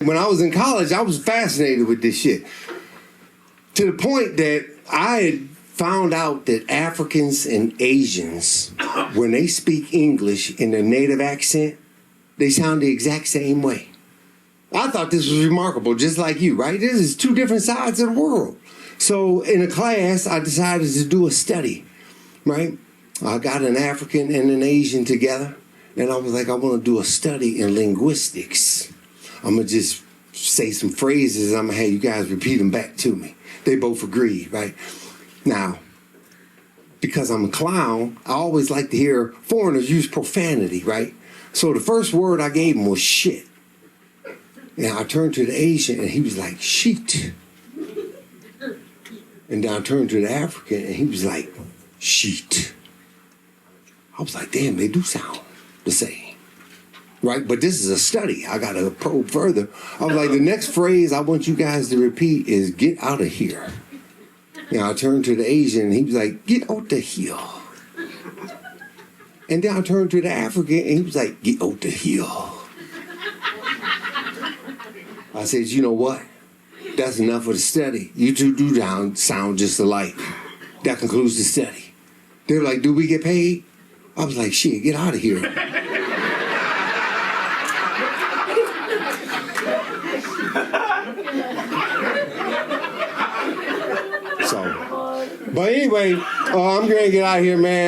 When I was in college, I was fascinated with this shit. To the point that I had found out that Africans and Asians, when they speak English in their native accent, they sound the exact same way. I thought this was remarkable, just like you, right? This is two different sides of the world. So in a class, I decided to do a study, right? I got an African and an Asian together, and I was like, I want to do a study in linguistics. I'm going to just say some phrases, I'm going to have you guys repeat them back to me. They both agreed, right? Now, because I'm a clown, I always like to hear foreigners use profanity, right? So the first word I gave him was shit. And I turned to the Asian, and he was like, sheet. And then I turned to the African, and he was like, sheet. I was like, damn, they do sound the same. Right? But this is a study. I got to probe further. I was like, the next phrase I want you guys to repeat is get out of here. And I turned to the Asian, and he was like, get out the here. And then I turned to the African, and he was like, get out the here. I said, you know what? That's enough of the study. You two do sound just alike. That concludes the study. They were like, do we get paid? I was like, shit, get out of here. So, but anyway, I'm going to get out of here, man.